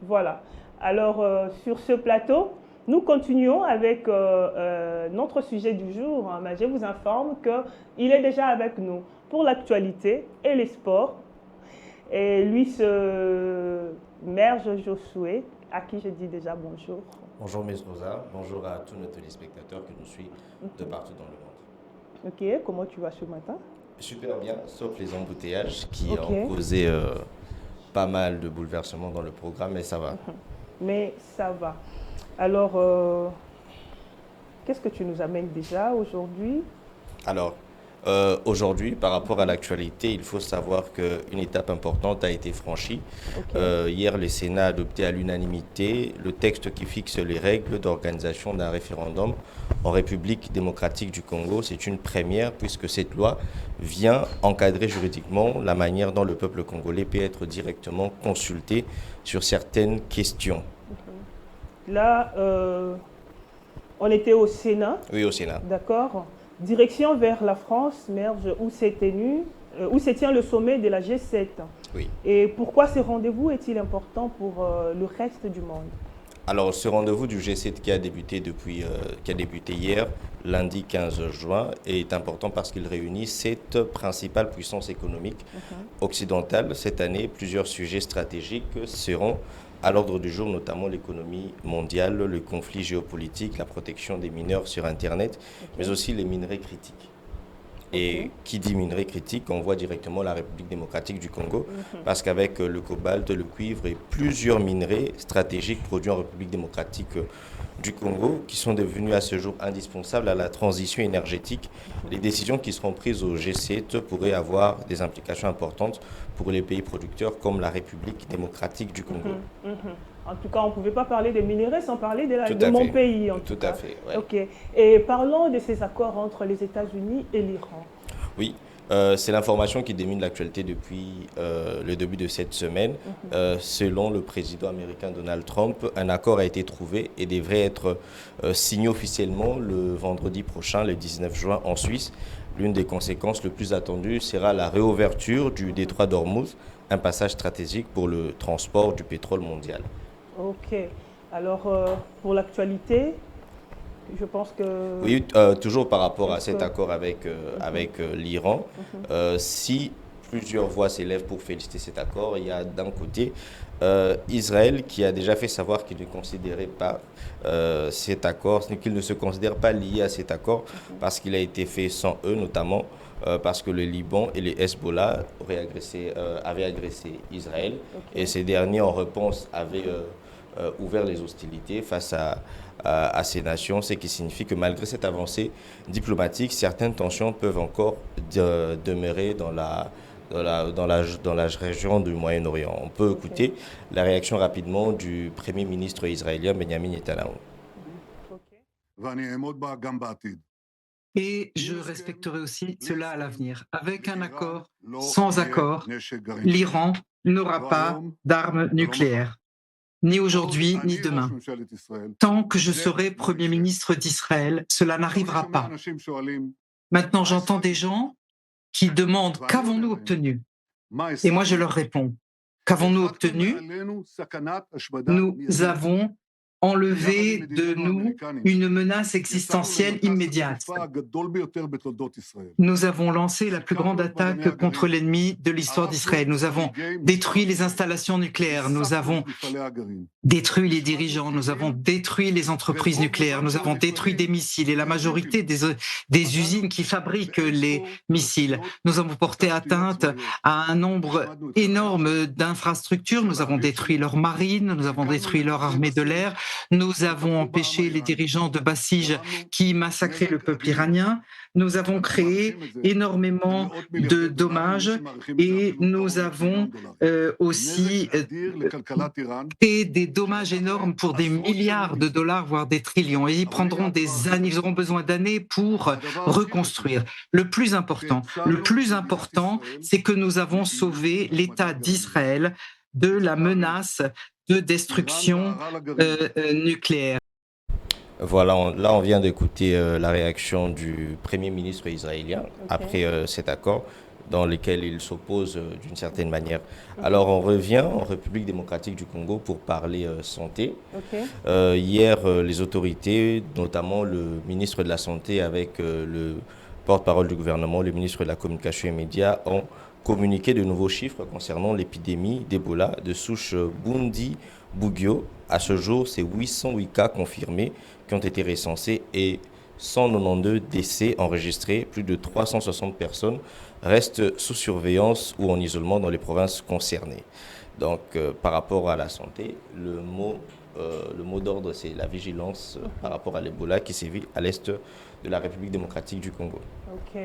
Voilà. Alors, sur ce plateau, nous continuons avec notre sujet du jour. Mais je vous informe qu'il est déjà avec nous pour l'actualité et les sports. Et lui, ce Merge Josué, à qui je dis déjà bonjour. Bonjour Miss Rosa, bonjour à tous nos téléspectateurs qui nous suivent de partout dans le monde. Ok, comment tu vas ce matin? Super bien, sauf les embouteillages qui Ok, ont causé pas mal de bouleversements dans le programme, mais ça va. mais ça va. Alors, qu'est-ce que tu nous amènes déjà aujourd'hui? Alors, aujourd'hui, par rapport à l'actualité, il faut savoir qu'une étape importante a été franchie. Ok, Hier, le Sénat a adopté à l'unanimité le texte qui fixe les règles d'organisation d'un référendum en République démocratique du Congo. C'est une première puisque cette loi vient encadrer juridiquement la manière dont le peuple congolais peut être directement consulté sur certaines questions. là, on était au Sénat, Oui, au Sénat. d'accord? Direction vers la France, Merge, où se tient le sommet de la G7. Oui. Et pourquoi ce rendez-vous est-il important pour le reste du monde? Alors, ce rendez-vous du G7 qui a débuté hier, lundi 15 juin, est important parce qu'il réunit sept principales puissances économiques occidentales. Cette année, plusieurs sujets stratégiques seront à l'ordre du jour, notamment l'économie mondiale, le conflit géopolitique, la protection des mineurs sur Internet, mais Ok, aussi les minerais critiques. ok. Et qui dit minerais critiques, on voit directement la République démocratique du Congo, parce qu'avec le cobalt, le cuivre et plusieurs minerais stratégiques produits en République démocratique du Congo, qui sont devenus à ce jour indispensables à la transition énergétique, les décisions qui seront prises au G7 pourraient avoir des implications importantes pour les pays producteurs comme la République démocratique du Congo. En tout cas, on ne pouvait pas parler des minéraux sans parler Tout de à mon fait, pays, en tout tout à cas. fait, ouais. Ok. Et parlons de ces accords entre les États-Unis et l'Iran. Oui, c'est l'information qui domine l'actualité depuis le début de cette semaine. Selon le président américain Donald Trump, un accord a été trouvé et devrait être signé officiellement le vendredi prochain, le 19 juin, en Suisse. L'une des conséquences les plus attendues sera la réouverture du détroit d'Ormuz, un passage stratégique pour le transport du pétrole mondial. Ok. Alors, pour l'actualité, je pense que... Oui, toujours par rapport à Est-ce cet que... accord avec l'Iran, si plusieurs voix s'élèvent pour féliciter cet accord, il y a d'un côté Israël qui a déjà fait savoir qu'il ne considérait pas cet accord, qu'il ne se considère pas lié à cet accord parce qu'il a été fait sans eux, notamment parce que le Liban et les Hezbollah avaient agressé Israël et Ok. ces derniers, en réponse, avaient ouvert les hostilités face à ces nations, ce qui signifie que malgré cette avancée diplomatique, certaines tensions peuvent encore demeurer dans la région du Moyen-Orient. On peut Ok. écouter la réaction rapidement du Premier ministre israélien Benjamin Netanyahu. Ok. Et je respecterai aussi cela à l'avenir. Avec un accord, sans accord, l'Iran n'aura pas d'armes nucléaires, ni aujourd'hui, ni demain. Tant que je serai Premier ministre d'Israël, cela n'arrivera pas. Maintenant, j'entends des gens qui demandent qu'avons-nous obtenu? Et moi, je leur réponds, qu'avons-nous obtenu? Nous avons enlevé de nous une menace existentielle immédiate. Nous avons lancé la plus grande attaque contre l'ennemi de l'histoire d'Israël. Nous avons détruit les installations nucléaires, nous avons détruit les dirigeants, nous avons détruit les entreprises nucléaires, nous avons détruit des missiles et la majorité des usines qui fabriquent les missiles. Nous avons porté atteinte à un nombre énorme d'infrastructures, nous avons détruit leur marine, nous avons détruit leur armée de l'air, nous avons empêché les dirigeants de Bassij qui massacraient le peuple iranien, nous avons créé énormément de dommages et nous avons aussi créé des dommages énormes pour des milliards de dollars, voire des trillions. Et ils prendront des années, ils auront besoin d'années pour reconstruire. Le plus important, c'est que nous avons sauvé l'État d'Israël de la menace de destruction nucléaire. Voilà, là on vient d'écouter la réaction du Premier ministre israélien Ok. après cet accord. dans lesquels ils s'opposent d'une certaine manière. Alors on revient en République démocratique du Congo pour parler santé. Hier, les autorités, notamment le ministre de la Santé avec le porte-parole du gouvernement, le ministre de la Communication et Médias, ont communiqué de nouveaux chiffres concernant l'épidémie d'Ebola de souche Bundi-Bugyo. À ce jour, c'est 808 cas confirmés qui ont été recensés et 192 décès enregistrés. Plus de 360 personnes restent sous surveillance ou en isolement dans les provinces concernées. Donc, par rapport à la santé, le mot d'ordre, c'est la vigilance par rapport à l'Ebola qui sévit à l'est de la République démocratique du Congo. Ok.